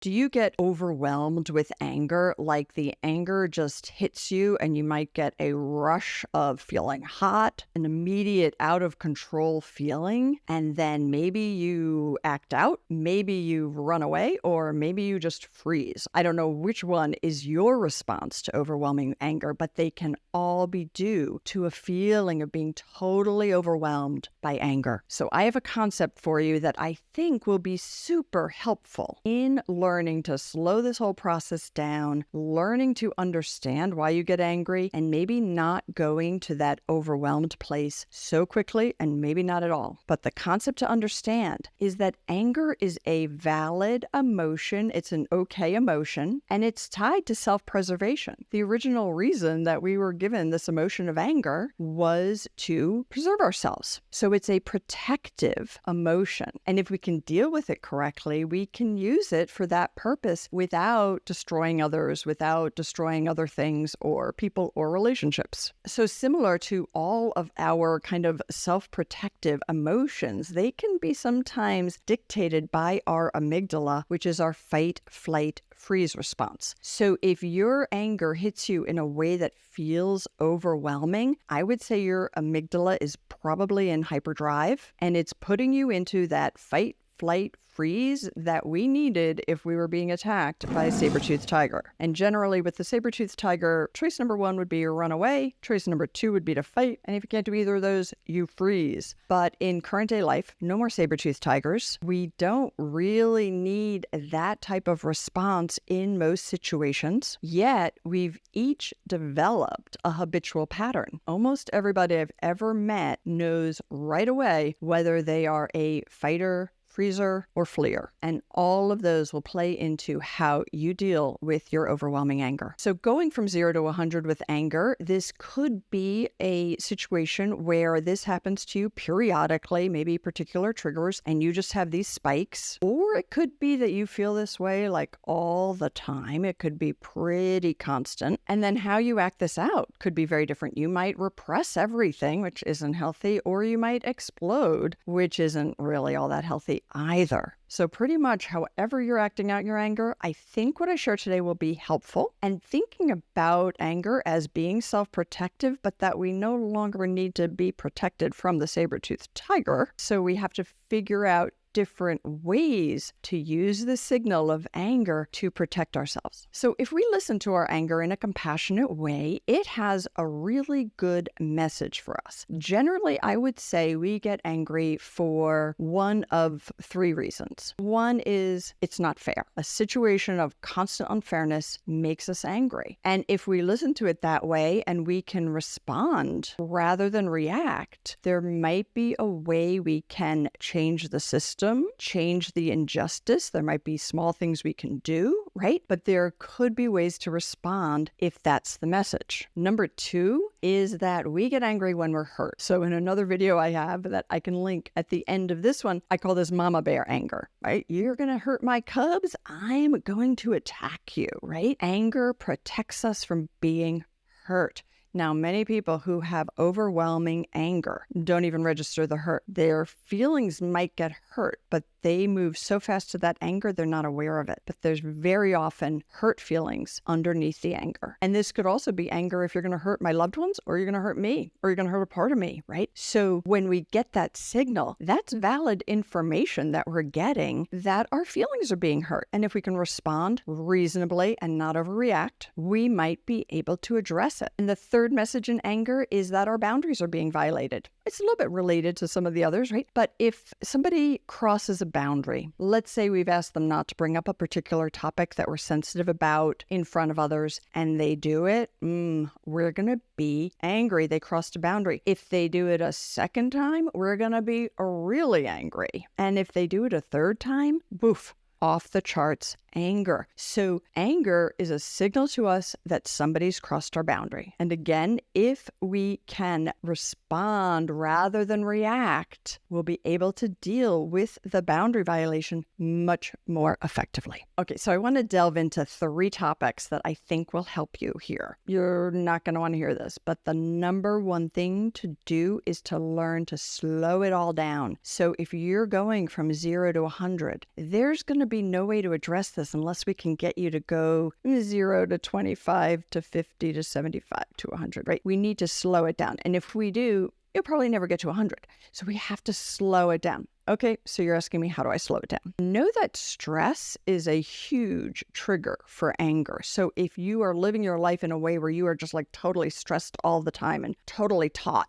Do you get overwhelmed with anger? Like the anger just hits you and you might get a rush of feeling hot, an immediate out of control feeling, and then maybe you act out, maybe you run away, or maybe you just freeze. I don't know which one is your response to overwhelming anger, but they can all be due to a feeling of being totally overwhelmed by anger. So I have a concept for you that I think will be super helpful in learning to slow this whole process down, learning to understand why you get angry, and maybe not going to that overwhelmed place so quickly, and maybe not at all. But the concept to understand is that anger is a valid emotion. It's an okay emotion, and it's tied to self-preservation. The original reason that we were given this emotion of anger was to preserve ourselves. So it's a protective emotion. And if we can deal with it correctly, we can use it for that purpose without destroying others, without destroying other things or people or relationships. So similar to all of our kind of self-protective emotions, they can be sometimes dictated by our amygdala, which is our fight, flight, freeze response. So if your anger hits you in a way that feels overwhelming, I would say your amygdala is probably in hyperdrive, and it's putting you into that fight, flight, freeze that we needed if we were being attacked by a saber-toothed tiger. And generally with the saber-toothed tiger, choice number 1 would be to run away, choice number 2 would be to fight, and if you can't do either of those, you freeze. But in current day life, no more saber-toothed tigers. We don't really need that type of response in most situations, yet we've each developed a habitual pattern. Almost everybody I've ever met knows right away whether they are a fighter, freezer, or fleer. And all of those will play into how you deal with your overwhelming anger. So going from 0 to 100 with anger, this could be a situation where this happens to you periodically, maybe particular triggers, and you just have these spikes. Or it could be that you feel this way like all the time. It could be pretty constant. And then how you act this out could be very different. You might repress everything, which isn't healthy, or you might explode, which isn't really all that healthy either. So pretty much however you're acting out your anger, I think what I share today will be helpful. And thinking about anger as being self-protective, but that we no longer need to be protected from the saber-toothed tiger. So we have to figure out different ways to use the signal of anger to protect ourselves. So if we listen to our anger in a compassionate way, it has a really good message for us. Generally, I would say we get angry for one of 3 reasons. One is it's not fair. A situation of constant unfairness makes us angry. And if we listen to it that way and we can respond rather than react, there might be a way we can change the system, change the injustice. There might be small things we can do, right? But there could be ways to respond if that's the message. Number 2 is that we get angry when we're hurt. So in another video I have that I can link at the end of this one, I call this mama bear anger, right? You're going to hurt my cubs. I'm going to attack you, right? Anger protects us from being hurt. Now, many people who have overwhelming anger don't even register the hurt. Their feelings might get hurt, but they move so fast to that anger, they're not aware of it. But there's very often hurt feelings underneath the anger. And this could also be anger if you're going to hurt my loved ones, or you're going to hurt me, or you're going to hurt a part of me, right? So when we get that signal, that's valid information that we're getting that our feelings are being hurt. And if we can respond reasonably and not overreact, we might be able to address it. And the third message in anger is that our boundaries are being violated. It's a little bit related to some of the others, right? But if somebody crosses a boundary, let's say we've asked them not to bring up a particular topic that we're sensitive about in front of others, and they do it, we're going to be angry. They crossed a boundary. If they do it a second time, we're going to be really angry. And if they do it a third time, boof, off the charts anger. So anger is a signal to us that somebody's crossed our boundary. And again, if we can respond rather than react, we'll be able to deal with the boundary violation much more effectively. Okay, so I want to delve into 3 topics that I think will help you here. You're not going to want to hear this, but the number 1 thing to do is to learn to slow it all down. So if you're going from 0 to 100, there's going to be no way to address this unless we can get you to go 0 to 25 to 50 to 75 to 100, right? We need to slow it down. And if we do, you'll probably never get to 100. So we have to slow it down. Okay, so you're asking me, how do I slow it down? Know that stress is a huge trigger for anger. So if you are living your life in a way where you are just like totally stressed all the time and totally taut,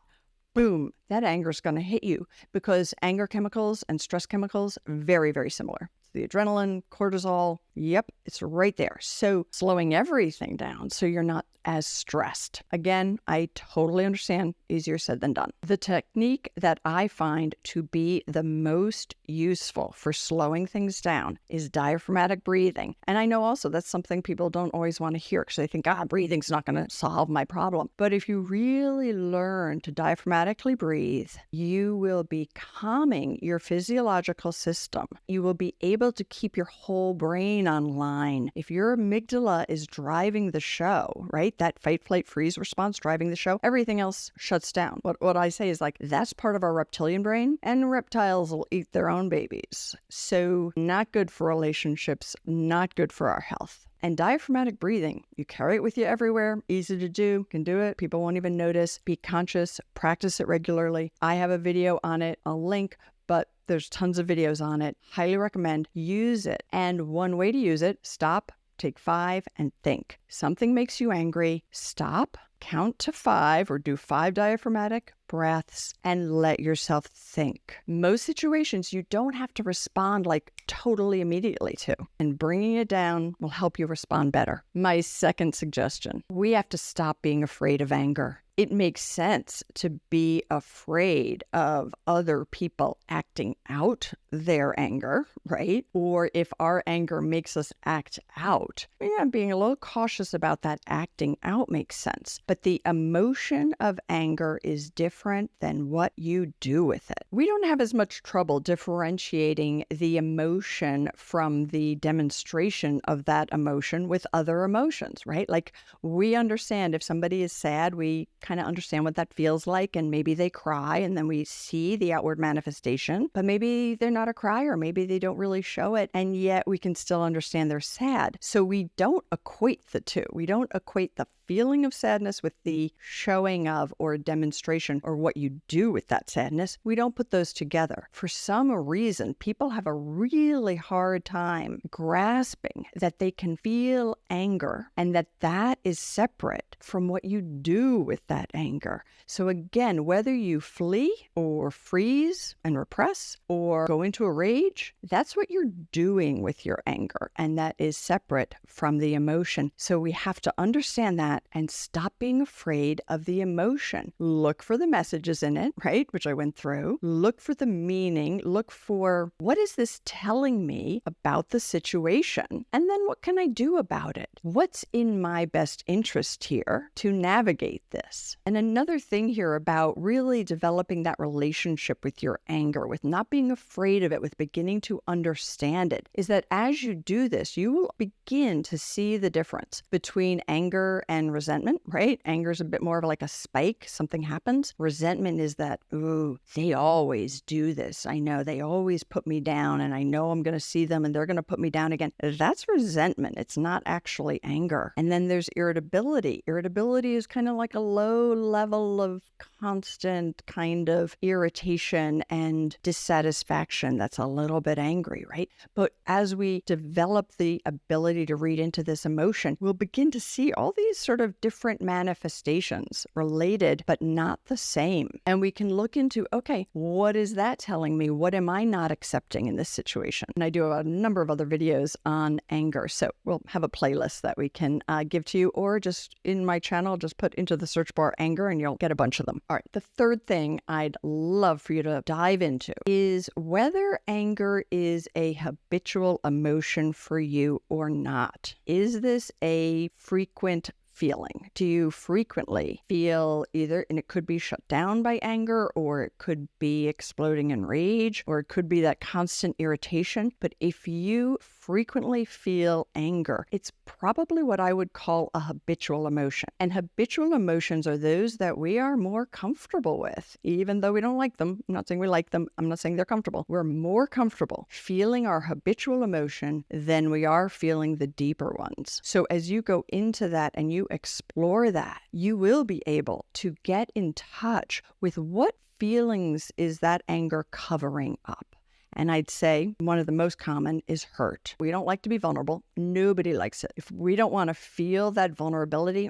boom, that anger is going to hit you, because anger chemicals and stress chemicals, very, very similar. The adrenaline, cortisol, yep, it's right there. So slowing everything down so you're not as stressed. Again, I totally understand, easier said than done. The technique that I find to be the most useful for slowing things down is diaphragmatic breathing. And I know also that's something people don't always want to hear because they think, breathing's not going to solve my problem. But if you really learn to diaphragmatically breathe, you will be calming your physiological system. You will be able to keep your whole brain online. If your amygdala is driving the show, right? That fight, flight, freeze response driving the show, everything else shuts down. What I say is like, that's part of our reptilian brain, and reptiles will eat their own babies. So not good for relationships, not good for our health. And diaphragmatic breathing, you carry it with you everywhere, easy to do, can do it, people won't even notice. Be conscious, practice it regularly. I have a video on it, a link, but there's tons of videos on it. Highly recommend. Use it. And one way to use it, stop, take 5 and think. Something makes you angry, stop, count to 5 or do 5 diaphragmatic breaths and let yourself think. Most situations you don't have to respond like totally immediately to, and bringing it down will help you respond better. My second suggestion, we have to stop being afraid of anger. It makes sense to be afraid of other people acting out their anger, right? Or if our anger makes us act out, being a little cautious about that acting out makes sense. But the emotion of anger is different than what you do with it. We don't have as much trouble differentiating the emotion from the demonstration of that emotion with other emotions, right? Like, we understand if somebody is sad, we kind of understand what that feels like, and maybe they cry, and then we see the outward manifestation, but maybe they're not a crier, maybe they don't really show it, and yet we can still understand they're sad. So we don't equate the two. We don't equate the feeling of sadness with the showing of or demonstration or what you do with that sadness. We don't put those together. For some reason, people have a really hard time grasping that they can feel anger and that is separate from what you do with that anger. So again, whether you flee or freeze and repress or go into a rage, that's what you're doing with your anger, and that is separate from the emotion. So we have to understand that and stop being afraid of the emotion. Look for the messages in it, right? Which I went through. Look for the meaning. Look for, what is this telling me about the situation? And then what can I do about it? What's in my best interest here to navigate this? And another thing here about really developing that relationship with your anger, with not being afraid of it, with beginning to understand it, is that as you do this, you will begin to see the difference between anger and resentment, right? Anger is a bit more of like a spike. Something happens. Resentment is that, ooh, they always do this. I know they always put me down, and I know I'm going to see them and they're going to put me down again. That's resentment. It's not actually anger. And then there's irritability. Irritability is kind of like a low level of constant kind of irritation and dissatisfaction that's a little bit angry, right? But as we develop the ability to read into this emotion, we'll begin to see all these sort of different manifestations, related but not the same. And we can look into, okay, what is that telling me? What am I not accepting in this situation? And I do a number of other videos on anger. So we'll have a playlist that we can give to you, or just in my channel, just put into the search bar anger and you'll get a bunch of them. All right. The third thing I'd love for you to dive into is whether anger is a habitual emotion for you or not. Is this a frequent feeling? Do you frequently feel either, and it could be shut down by anger, or it could be exploding in rage, or it could be that constant irritation. But if you frequently feel anger, it's probably what I would call a habitual emotion. And habitual emotions are those that we are more comfortable with, even though we don't like them. I'm not saying we like them. I'm not saying they're comfortable. We're more comfortable feeling our habitual emotion than we are feeling the deeper ones. So as you go into that and you explore that, you will be able to get in touch with what feelings is that anger covering up. And I'd say one of the most common is hurt. We don't like to be vulnerable. Nobody likes it. If we don't want to feel that vulnerability,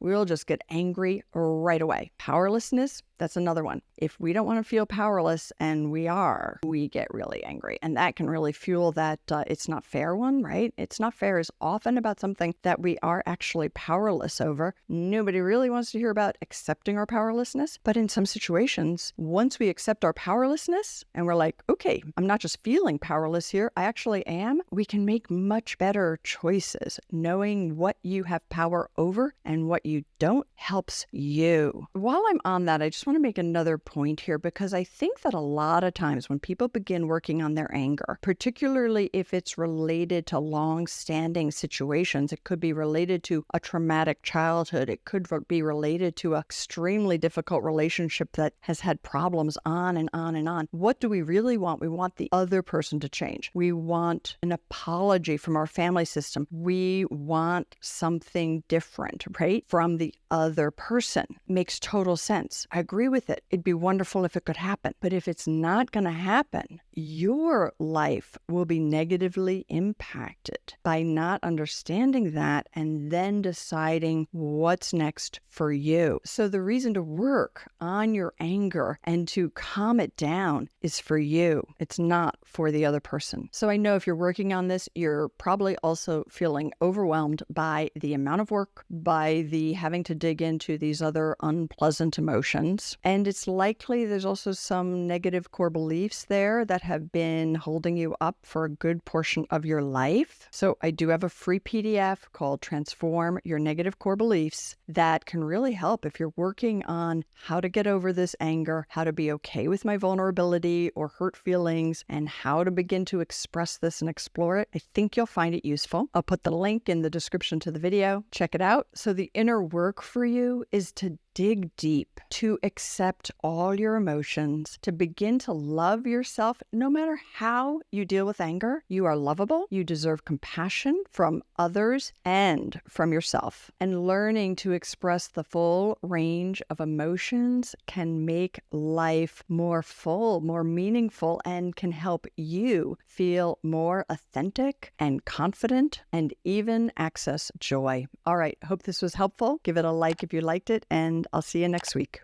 we'll just get angry right away. Powerlessness, that's another one. If we don't want to feel powerless, and we get really angry. And that can really fuel that it's not fair one, right? It's not fair is often about something that we are actually powerless over. Nobody really wants to hear about accepting our powerlessness. But in some situations, once we accept our powerlessness and we're like, okay, I'm not just feeling powerless here, I actually am, we can make much better choices. Knowing what you have power over and what you don't helps you. While I'm on that, I just want to make another point here, because I think that a lot of times when people begin working on their anger, particularly if it's related to long-standing situations, it could be related to a traumatic childhood, it could be related to an extremely difficult relationship that has had problems on and on and on. What do we really want? We want the other person to change. We want an apology from our family system. We want something different, right, from the other person. Makes total sense. I agree with it. It'd be wonderful if it could happen. But if it's not going to happen, your life will be negatively impacted by not understanding that and then deciding what's next for you. So the reason to work on your anger and to calm it down is for you. It's not for the other person. So I know if you're working on this, you're probably also feeling overwhelmed by the amount of work, by the having to dig into these other unpleasant emotions. And it's likely there's also some negative core beliefs there that have been holding you up for a good portion of your life. So I do have a free PDF called Transform Your Negative Core Beliefs that can really help if you're working on how to get over this anger, how to be okay with my vulnerability or hurt feelings, and how to begin to express this and explore it. I think you'll find it useful. I'll put the link in the description to the video. Check it out. So the inner work for you is to dig deep, to accept all your emotions, to begin to love yourself no matter how you deal with anger. You are lovable. You deserve compassion from others and from yourself. And learning to express the full range of emotions can make life more full, more meaningful, and can help you feel more authentic and confident and even access joy. All right, hope this was helpful. Give it a like if you liked it, and I'll see you next week.